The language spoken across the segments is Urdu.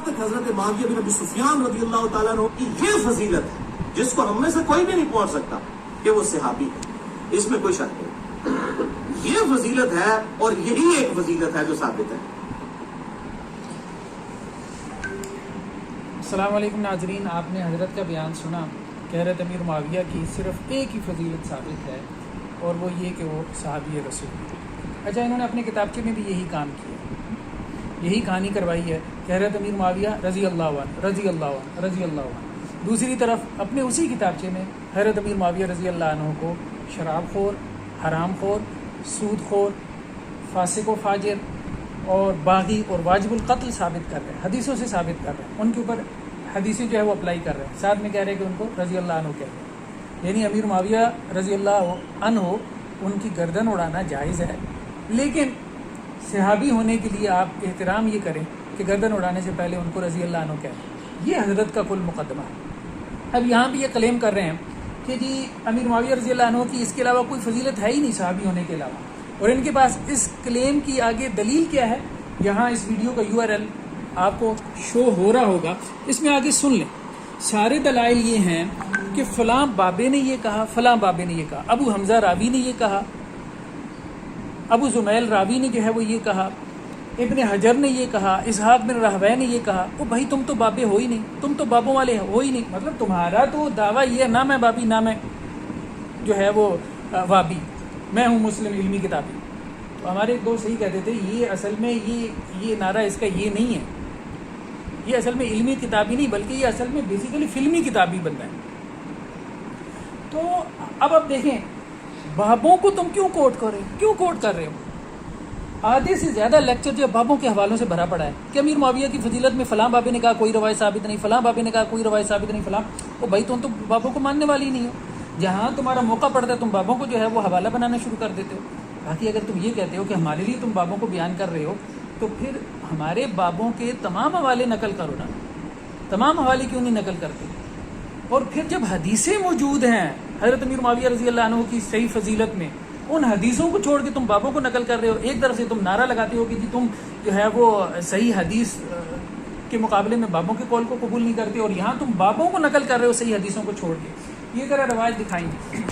تک حضرت معاویہ بن ابی سفیان رضی اللہ تعالیٰ عنہ کی یہ فضیلت ہے جس کو ہم میں سے کوئی بھی نہیں پہنچ سکتا کہ وہ صحابی ہے، اس میں کوئی شک نہیں، یہ فضیلت ہے اور یہی ایک فضیلت ہے جو ثابت ہے۔ السلام علیکم ناظرین، آپ نے حضرت کا بیان سنا کہ حضرت امیر معاویہ کی صرف ایک ہی فضیلت ثابت ہے اور وہ یہ کہ وہ صحابی رسول۔ اچھا، انہوں نے اپنے کتابچے میں بھی یہی کام کیا، یہی کہانی کروائی ہے کہ حضرت امیر معاویہ رضی اللہ عنہ رضی اللہ عنہ رضی اللہ عنہ۔ دوسری طرف اپنے اسی کتابچے میں حضرت امیر معاویہ رضی اللہ عنہ کو شراب خور، حرام خور، سود خور، فاسق و فاجر اور باغی اور واجب القتل ثابت کر رہے ہیں، حدیثوں سے ثابت کر رہے ہیں، ان کے اوپر حدیثیں جو ہے وہ اپلائی کر رہے ہیں، ساتھ میں کہہ رہے ہیں کہ ان کو رضی اللہ عنہ کہہ رہے ہیں، یعنی امیر معاویہ رضی اللہ عنہ ان کی گردن اڑانا جائز ہے، لیکن صحابی ہونے کے لیے آپ احترام یہ کریں کہ گردن اڑانے سے پہلے ان کو رضی اللہ عنہ کہیں، یہ حضرت کا کل مقدمہ ہے۔ اب یہاں بھی یہ کلیم کر رہے ہیں کہ جی امیر معاویہ رضی اللہ عنہ کی اس کے علاوہ کوئی فضیلت ہے ہی نہیں صحابی ہونے کے علاوہ، اور ان کے پاس اس کلیم کی آگے دلیل کیا ہے؟ یہاں اس ویڈیو کا URL آپ کو شو ہو رہا ہوگا، اس میں آگے سن لیں۔ سارے دلائل یہ ہیں کہ فلاں بابے نے یہ کہا، فلاں بابے نے یہ کہا، ابو حمزہ راوی نے یہ کہا، ابو زمیل راوی نے جو ہے وہ یہ کہا، ابن حجر نے یہ کہا، اسحاق بن راہویہ نے یہ کہا۔ او بھائی تم تو بابے ہو ہی نہیں، تم تو بابوں والے ہو ہی نہیں، مطلب تمہارا تو دعویٰ یہ ہے نہ میں بابی نہ میں جو ہے وہ وابی، میں ہوں مسلم علمی کتابی۔ تو ہمارے ایک دوست صحیح کہتے تھے یہ اصل میں یہ نعرہ اس کا یہ نہیں ہے، یہ اصل میں علمی کتابی نہیں بلکہ یہ اصل میں بیسیکلی فلمی کتابی بنتا ہے۔ تو اب آپ دیکھیں بابوں کو تم کیوں کوٹ کر رہے ہو؟ آدھے سے زیادہ لیکچر جو بابوں کے حوالوں سے بھرا پڑا ہے کہ امیر معاویہ کی فضیلت میں فلاں بابے نے کہا کوئی روایت ثابت نہیں، فلاں بابے نے کہا کوئی روایت ثابت نہیں، فلاں۔ او بھائی تم تو بابوں کو ماننے والی ہی نہیں ہو، جہاں تمہارا موقع پڑتا ہے تم بابوں کو جو ہے وہ حوالہ بنانا شروع کر دیتے ہو۔ باقی اگر تم یہ کہتے ہو کہ ہمارے لیے تم بابوں کو بیان کر رہے ہو تو پھر ہمارے بابوں کے تمام حوالے نقل کرو نا، تمام حوالے کیوں نہیں نقل کرتے؟ اور پھر جب حدیثیں موجود ہیں حضرت امیر معاویہ رضی اللہ عنہ کی صحیح فضیلت میں، ان حدیثوں کو چھوڑ کے تم بابوں کو نقل کر رہے ہو۔ ایک طرف سے تم نعرہ لگاتے ہو کہ جی تم جو ہے وہ صحیح حدیث کے مقابلے میں بابوں کے قول کو قبول نہیں کرتے، اور یہاں تم بابوں کو نقل کر رہے ہو صحیح حدیثوں کو چھوڑ کے۔ یہ ذرا روایت دکھائیں گے۔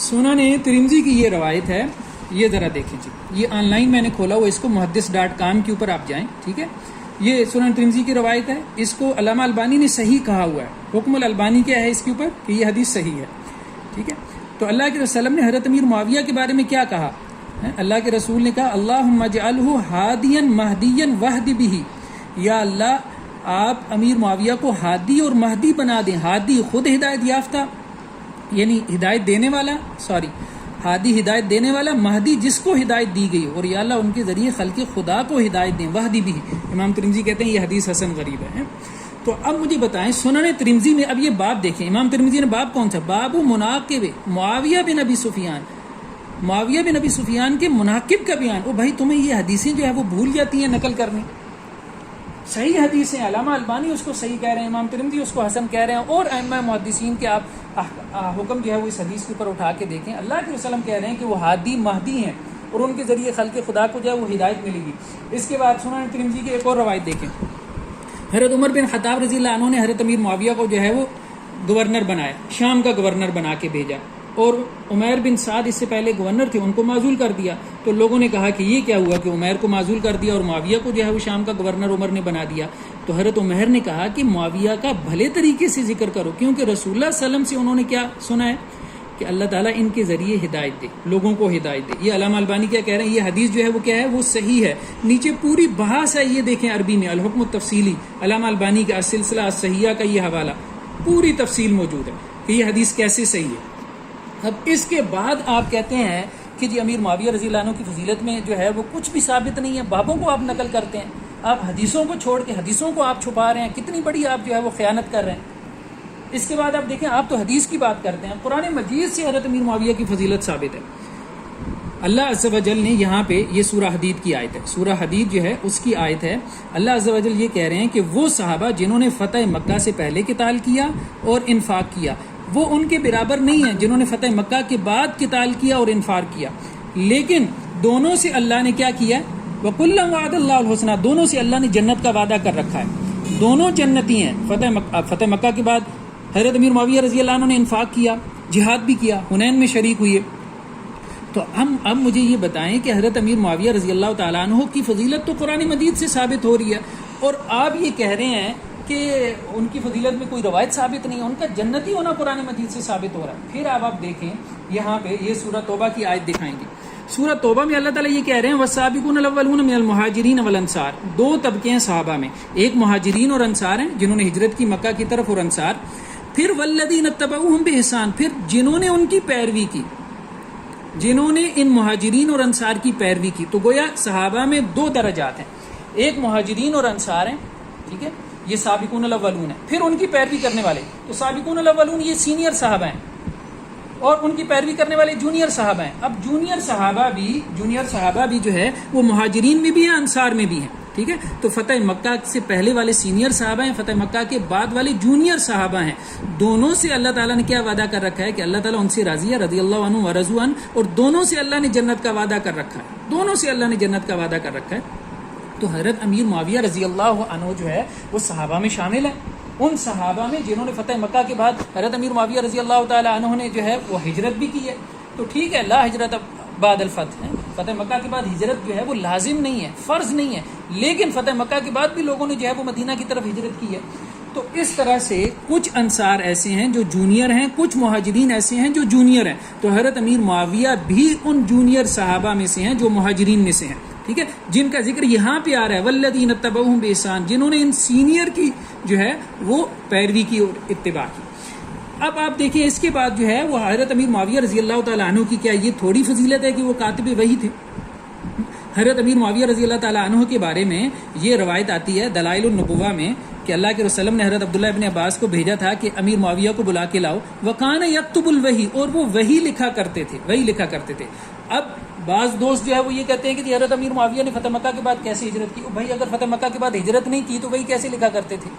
سنن ترمذی کی یہ روایت ہے، یہ ذرا دیکھیں جی، یہ آن لائن میں نے کھولا ہوا، اس کو muhaddis.com کے اوپر آپ جائیں، ٹھیک ہے۔ یہ سنن ترمذی کی روایت ہے، اس کو علامہ البانی نے صحیح کہا ہوا ہے۔ حکم الالبانی کیا ہے اس کے اوپر کہ یہ حدیث صحیح ہے، ٹھیک ہے۔ تو اللہ کے رسول نے حضرت امیر معاویہ کے بارے میں کیا کہا؟ اللہ کے رسول نے کہا اللہم اجعلہ ہادیا مہدیا واہد بہ، یا اللہ آپ امیر معاویہ کو ہادی اور مہدی بنا دیں۔ ہادی خود ہدایت یافتہ یعنی ہدایت دینے والا، ہادی ہدایت دینے والا، مہدی جس کو ہدایت دی گئی، اور یا اللہ ان کے ذریعے خلق خدا کو ہدایت دیں۔ واہد بہ، امام ترمذی کہتے ہیں یہ حدیث حسن غریب ہے۔ تو اب مجھے بتائیں سنن ترمذی میں اب یہ باب دیکھیں، امام ترمذی نے باب کون سا؟ باب مناقب معاویہ بن ابی سفیان، معاویہ بن ابی سفیان کے مناقب کا بیان۔ او بھائی تمہیں یہ حدیثیں جو ہے وہ بھول جاتی ہیں نقل کرنی، صحیح حدیثیں علامہ البانی اس کو صحیح کہہ رہے ہیں، امام ترمذی اس کو حسن کہہ رہے ہیں، اور ائمہ محدثین کے آپ حکم جو ہے وہ اس حدیث کے اوپر اٹھا کے دیکھیں۔ اللہ کے رسول کہہ رہے ہیں کہ وہ ہادی مہدی ہیں اور ان کے ذریعے خلق خدا کو جو ہے وہ ہدایت ملے گی۔ اس کے بعد سنن ترمذی کی ایک اور روایت دیکھیں، حضرت عمر بن خطاب رضی اللہ عنہ نے حضرت امیر معاویہ کو جو ہے وہ گورنر بنایا، شام کا گورنر بنا کے بھیجا، اور عمیر بن سعد اس سے پہلے گورنر تھے، ان کو معزول کر دیا۔ تو لوگوں نے کہا کہ یہ کیا ہوا کہ عمیر کو معزول کر دیا اور معاویہ کو جو ہے وہ شام کا گورنر عمر نے بنا دیا؟ تو حضرت عمیر نے کہا کہ معاویہ کا بھلے طریقے سے ذکر کرو، کیونکہ رسول اللہ صلی اللہ علیہ وسلم سے انہوں نے کیا سنا ہے کہ اللہ تعالیٰ ان کے ذریعے ہدایت دے، لوگوں کو ہدایت دے۔ یہ علامہ البانی کیا کہہ رہے ہیں؟ یہ حدیث جو ہے وہ کیا ہے؟ وہ صحیح ہے۔ نیچے پوری بحث ہے، یہ دیکھیں عربی میں الحکم التفصیلی، علامہ البانی کا السلسلہ الصحیحہ کا یہ حوالہ، پوری تفصیل موجود ہے کہ یہ حدیث کیسے صحیح ہے۔ اب اس کے بعد آپ کہتے ہیں کہ جی امیر معاویہ رضی اللہ عنہ کی فضیلت میں جو ہے وہ کچھ بھی ثابت نہیں ہے، بابوں کو آپ نقل کرتے ہیں، آپ حدیثوں کو چھوڑ کے حدیثوں کو آپ چھپا رہے ہیں، کتنی بڑی آپ جو ہے وہ خیانت کر رہے ہیں۔ اس کے بعد آپ دیکھیں، آپ تو حدیث کی بات کرتے ہیں، قرآن مجید سے حضرت امیر معاویہ کی فضیلت ثابت ہے۔ اللہ عز و جل نے یہاں پہ یہ سورہ حدید کی آیت ہے، سورہ حدید جو ہے اس کی آیت ہے۔ اللہ عز و جل یہ کہہ رہے ہیں کہ وہ صحابہ جنہوں نے فتح مکہ سے پہلے قتال کیا اور انفاق کیا، وہ ان کے برابر نہیں ہیں جنہوں نے فتح مکہ کے بعد قتال کیا اور انفاق کیا، لیکن دونوں سے اللہ نے کیا کیا؟ وَكُلًّا وَعَدَ اللَّهُ الْحُسْنَى، دونوں سے اللہ نے جنت کا وعدہ کر رکھا ہے، دونوں جنتی ہیں۔ فتح مکہ کے بعد حضرت امیر معاویہ رضی اللہ عنہ نے انفاق کیا، جہاد بھی کیا، حنین میں شریک ہوئے۔ تو ہم اب مجھے یہ بتائیں کہ حضرت امیر معاویہ رضی اللہ تعالیٰ عنہ کی فضیلت تو قرآن مجید سے ثابت ہو رہی ہے، اور آپ یہ کہہ رہے ہیں کہ ان کی فضیلت میں کوئی روایت ثابت نہیں ہے، ان کا جنتی ہونا قرآن مجید سے ثابت ہو رہا ہے۔ پھر آپ دیکھیں یہاں پہ یہ سورہ توبہ کی آیت دکھائیں گے۔ سورہ توبہ میں اللہ تعالیٰ یہ کہہ رہے ہیں والسابقون الاولون من المہاجرین والانصار، دو طبقے ہیں صحابہ میں، ایک مہاجرین اور انصار ہیں جنہوں نے ہجرت کی مکہ کی طرف، اور انصار، پھر والذین اتبعوہم بإحسان، پھر جنہوں نے ان کی پیروی کی، جنہوں نے ان مہاجرین اور انصار کی پیروی کی۔ تو گویا صحابہ میں دو درجات ہیں، ایک مہاجرین اور انصار ہیں، ٹھیک ہے، یہ سابقون الاولون ہیں، پھر ان کی پیروی کرنے والے، تو سابقون الاولون یہ سینئر صحابہ ہیں، اور ان کی پیروی کرنے والے جونیئر صحابہ ہیں۔ اب جونیئر صحابہ بھی جو ہے وہ مہاجرین میں بھی ہیں، انصار میں بھی ہیں، ٹھیک ہے۔ تو فتح مکہ سے پہلے والے سینئر صحابہ ہیں، فتح مکہ کے بعد والے جونیئر صحابہ ہیں۔ دونوں سے اللہ تعالیٰ نے کیا وعدہ کر رکھا ہے کہ اللہ تعالیٰ ان سے راضی ہے، رضی اللہ عنہ ورضوا عنہ، اور دونوں سے اللہ نے جنت کا وعدہ کر رکھا ہے، دونوں سے اللہ نے جنت کا وعدہ کر رکھا ہے۔ تو حضرت امیر معاویہ رضی اللہ عنہ جو ہے وہ صحابہ میں شامل ہیں، ان صحابہ میں جنہوں نے فتح مکہ کے بعد حضرت امیر معاویہ رضی اللہ تعالیٰ عنہ نے جو ہے وہ ہجرت بھی کی ہے۔ تو ٹھیک ہے، لا ہجرت بعد الفتح ہے، فتح مکہ کے بعد ہجرت جو ہے وہ لازم نہیں ہے، فرض نہیں ہے، لیکن فتح مکہ کے بعد بھی لوگوں نے جو ہے وہ مدینہ کی طرف ہجرت کی ہے۔ تو اس طرح سے کچھ انصار ایسے ہیں جو جونیئر ہیں، کچھ مہاجرین ایسے ہیں جو جونیئر ہیں۔ تو حضرت امیر معاویہ بھی ان جونیئر صحابہ میں سے ہیں جو مہاجرین میں سے ہیں، ٹھیک ہے، جن کا ذکر یہاں پہ آ رہا ہے والذین اتبعوہم بإحسان، جنہوں نے ان سینئر کی جو ہے وہ پیروی کی اور اتباع کی۔ اب آپ دیکھیں اس کے بعد جو ہے وہ حضرت امیر معاویہ رضی اللہ تعالیٰ عنہ کی کیا یہ تھوڑی فضیلت ہے کہ وہ کاتب وحی تھے؟ حضرت امیر معاویہ رضی اللہ تعالیٰ عنہ کے بارے میں یہ روایت آتی ہے دلائل النبوہ میں کہ اللہ کے رسول نے حضرت عبداللہ ابن عباس کو بھیجا تھا کہ امیر معاویہ کو بلا کے لاؤ، وکان یکتب الوحی، اور وہ وحی لکھا کرتے تھے۔ اب بعض دوست جو ہے وہ یہ کہتے ہیں کہ جی حضرت امیر معاویہ نے فتح مکہ کے بعد کیسے ہجرت کی؟ بھائی اگر فتح مکہ کے بعد ہجرت نہیں کی تو وہی کیسے لکھا کرتے تھے؟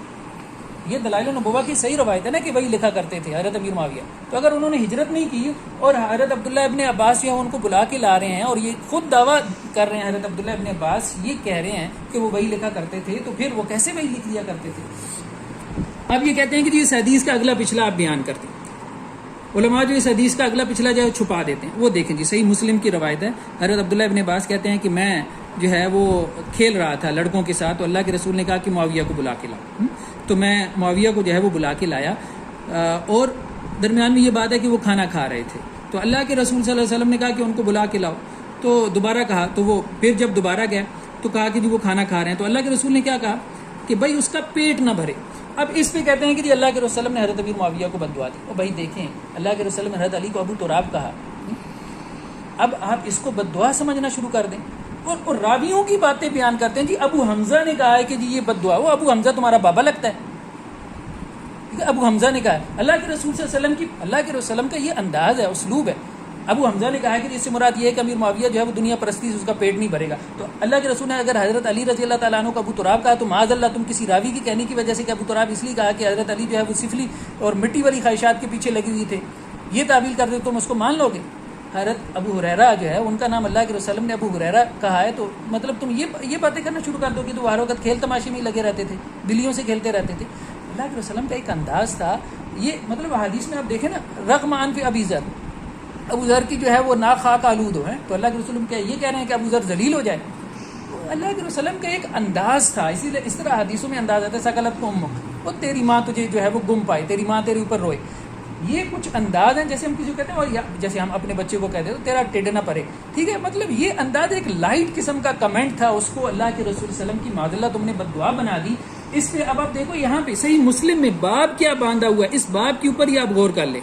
یہ دلائل النبوہ کی صحیح روایت ہے نا کہ وہی لکھا کرتے تھے حضرت امیر معاویہ۔ تو اگر انہوں نے ہجرت نہیں کی اور حضرت عبداللہ ابن عباس جو ہے ان کو بلا کے لا رہے ہیں اور یہ خود دعویٰ کر رہے ہیں، حضرت عبداللہ ابن عباس یہ کہہ رہے ہیں کہ وہ وہی لکھا کرتے تھے، تو پھر وہ کیسے وہی لکھ لیا کرتے تھے؟ اب یہ کہتے ہیں کہ اس حدیث کا اگلا پچھلا آپ بیان کرتے ہیں۔ علماء جو اس حدیث کا اگلا پچھلا جو ہے چھپا دیتے ہیں، وہ دیکھیں جی صحیح مسلم کی روایت ہے، حضرت عبداللہ ابن عباس کہتے ہیں کہ میں جو ہے وہ کھیل رہا تھا لڑکوں کے ساتھ، تو اللہ کے رسول نے کہا کہ معاویہ کو بلا کے لاؤ، تو میں معاویہ کو جو ہے وہ بلا کے لایا، اور درمیان میں یہ بات ہے کہ وہ کھانا کھا رہے تھے، تو اللہ کے رسول صلی اللہ علیہ وسلم نے کہا کہ ان کو بلا کے لاؤ، تو دوبارہ کہا، تو وہ پھر جب دوبارہ گئے تو کہا کہ جی وہ کھانا کھا رہے ہیں، تو اللہ کے رسول نے کیا کہا کہ بھائی اس کا پیٹ نہ بھرے۔ اب اس پہ کہتے ہیں کہ جی اللہ کے رسول صلی اللہ علیہ وسلم نے حضرت امیر معاویہ کو بد دعا دی، اور بھائی دیکھیں اللہ کے رسول نے حضرت علی کو ابو تراب کہا، اب آپ اس کو بد دعا سمجھنا شروع کر دیں، اور راویوں کی باتیں بیان کرتے ہیں، جی ابو حمزہ نے کہا ہے کہ جی یہ بد دعا، وہ ابو حمزہ تمہارا بابا لگتا ہے، ابو حمزہ نے کہا ہے، اللہ کے رسول صلی اللہ علیہ وسلم کی، اللہ کے رسول صلی اللہ علیہ وسلم کا یہ انداز ہے، اسلوب ہے، ابو حمزہ نے کہا ہے کہ اس سے مراد یہ ہے کہ امیر معاویہ جو ہے وہ دنیا پرستی سے اس کا پیٹ نہیں بھرے گا، تو اللہ کے رسول نے اگر حضرت علی رضی اللہ تعالیٰ عنہ کو ابو تراب کہا تو معاذ اللہ تم کسی راوی کی کہنے کی وجہ سے کہ ابو تراب اس لیے کہا کہ حضرت علی جو ہے وہ سفلی اور مٹی والی خواہشات کے پیچھے لگے ہوئے تھے، یہ تعبیر کر دے تم اس کو مان لو گے؟ حضرت ابو ہریرہ جو ہے ان کا نام اللہ کے رسول نے ابو ہریرہ کہا ہے، تو مطلب تم یہ باتیں کرنا شروع کر دو کہ تو ہر وقت کھیل تماشے میں لگے رہتے تھے، بلیوں سے کھیلتے رہتے تھے۔ اللہ کے رسول کا ایک انداز تھا، یہ مطلب حدیث میں آپ دیکھیں نا، رغم عن فی ابی ذر، ابو ذر کی جو ہے وہ ناک خاک آلود ہو، تو اللہ کے رسول کیا یہ کہہ رہے ہیں کہ ابو ذر ذلیل ہو جائے؟ اللہ کے رسول کا ایک انداز تھا، اسی لیے اس طرح حدیثوں میں انداز آتا ہے سکلت کو امک، وہ تیری ماں تجھے جو ہے وہ گم پائے، تیری ماں تیرے اوپر روئے، یہ کچھ انداز ہیں جیسے ہم کسی کو کہتے ہیں، اور جیسے ہم اپنے بچے کو کہتے ہیں تو تیرا ٹیڈ نہ پڑے، ٹھیک ہے، مطلب یہ انداز ایک لائٹ قسم کا کمنٹ تھا، اس کو اللہ کے رسول صلی اللہ علیہ وسلم کی معاذ اللہ تم نے بد دعا بنا دی۔ اس پہ اب آپ دیکھو یہاں پہ صحیح مسلم میں باب کیا باندھا ہوا ہے، اس باب کے اوپر ہی آپ غور کر لیں،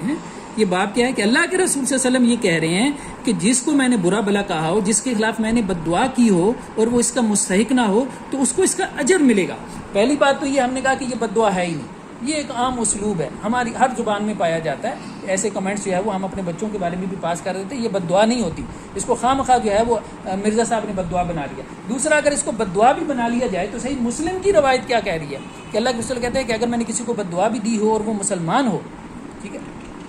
یہ باب کیا ہے کہ اللہ کے رسول صلی اللہ علیہ وسلم یہ کہہ رہے ہیں کہ جس کو میں نے برا بلا کہا ہو، جس کے خلاف میں نے بد دعا کی ہو اور وہ اس کا مستحق نہ ہو تو اس کو اس کا اجر ملے گا۔ پہلی بات تو یہ ہم نے کہا کہ یہ بد دعا ہے ہی نہیں، یہ ایک عام اسلوب ہے، ہماری ہر زبان میں پایا جاتا ہے، ایسے کمنٹس جو ہے وہ ہم اپنے بچوں کے بارے میں بھی پاس کر دیتے ہیں، یہ بد دعا نہیں ہوتی، اس کو خواہ مخواہ جو ہے وہ مرزا صاحب نے بد دعا بنا لیا۔ دوسرا اگر اس کو بد دعا بھی بنا لیا جائے تو صحیح مسلم کی روایت کیا کہہ رہی ہے کہ اللہ کے رسول کہتے ہیں کہ اگر میں نے کسی کو بد دعا بھی دی ہو اور وہ مسلمان ہو، ٹھیک ہے،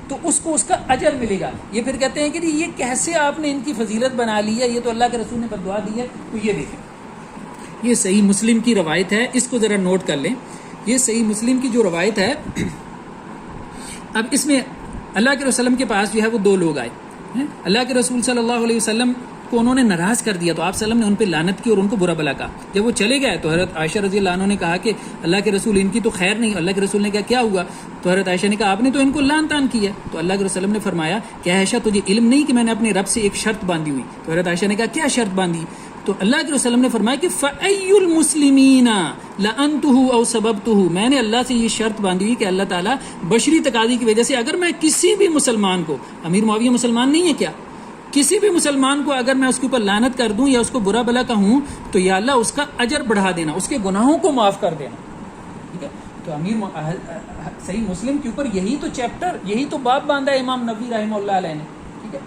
تو اس کو اس کا اجر ملے گا۔ یہ پھر کہتے ہیں کہ یہ کیسے آپ نے ان کی فضیلت بنا لی ہے، یہ تو اللہ کے رسول نے بد دعا دی ہے، تو یہ دیکھیں یہ صحیح مسلم کی روایت ہے، اس کو ذرا نوٹ کر لیں. یہ صحیح مسلم کی جو روایت ہے، اب اس میں اللہ کے رسول کے پاس جو ہے وہ دو لوگ آئے. اللہ کے رسول صلی اللہ علیہ وسلم کو انہوں نے ناراض کر دیا، تو آپ صلی اللہ علیہ وسلم نے ان پہ لعنت کی اور ان کو برا بلا کہا. جب وہ چلے گئے تو حضرت عائشہ رضی اللہ عنہ نے کہا کہ اللہ کے رسول ان کی تو خیر نہیں. اللہ کے رسول نے کہا کیا ہوا؟ تو حضرت عائشہ نے کہا آپ نے تو ان کو لعن طعن کیا. تو اللہ کے رسول نے فرمایا کہ عائشہ تجھے علم نہیں کہ میں نے اپنے رب سے ایک شرط باندھی ہوئی؟ تو حضرت عائشہ نے کہا کیا شرط باندھی؟ تو اللہ کے رسول نے فرمایا کہ فَأَيُّ الْمُسْلِمِينَ لَأَنْتُهُ أَوْ سَبَبْتُهُ، میں نے اللہ سے یہ شرط باندھی ہوئی کہ اللہ تعالیٰ بشری تقاضی کی وجہ سے اگر میں کسی بھی مسلمان کو، امیر معاویہ مسلمان نہیں ہے کیا، کسی بھی مسلمان کو اگر میں اس کے اوپر لعنت کر دوں یا اس کو برا بلا کہوں تو یا اللہ اس کا اجر بڑھا دینا، اس کے گناہوں کو معاف کر دینا. ٹھیک ہے، تو صحیح مسلم کے اوپر یہی تو چیپٹر، یہی تو باب باندھا ہے امام نبوی رحمہ اللہ علیہ نے. ٹھیک ہے،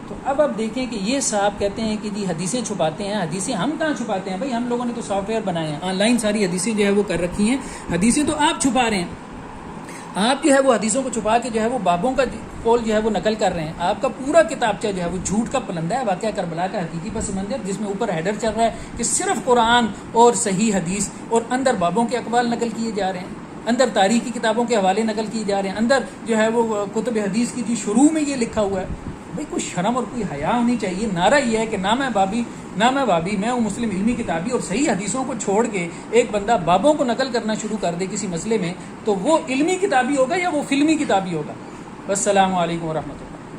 تو اب آپ دیکھیں کہ یہ صاحب کہتے ہیں کہ جی حدیثیں چھپاتے ہیں. حدیثیں ہم کہاں چھپاتے ہیں بھائی؟ ہم لوگوں نے تو سافٹ ویئر بنائے ہیں، آن لائن ساری حدیثیں جو ہے وہ کر رکھی ہیں. حدیثیں تو آپ چھپا رہے ہیں، آپ جو ہے وہ حدیثوں کو چھپا کے جو ہے وہ بابوں کا قول جو ہے وہ نقل کر رہے ہیں. آپ کا پورا کتابچہ جو ہے وہ جھوٹ کا پلندہ ہے. واقعہ کربلا کا حقیقی پس منظر، جس میں اوپر ہیڈر چل رہا ہے کہ صرف قرآن اور صحیح حدیث، اور اندر بابوں کے اقوال نقل کیے جا رہے ہیں، اندر تاریخی کتابوں کے حوالے نقل کیے جا رہے ہیں، اندر جو ہے وہ کتب حدیث کی جی شروع میں یہ لکھا ہوا ہے. بھائی کوئی شرم اور کوئی حیا ہونی چاہیے. نعرہ یہ ہے کہ نہ میں بابی، میں ہوں مسلم علمی کتابی، اور صحیح حدیثوں کو چھوڑ کے ایک بندہ بابوں کو نقل کرنا شروع کر دے کسی مسئلے میں، تو وہ علمی کتابی ہوگا یا وہ فلمی کتابی ہوگا؟ السلام علیکم ورحمۃ اللہ.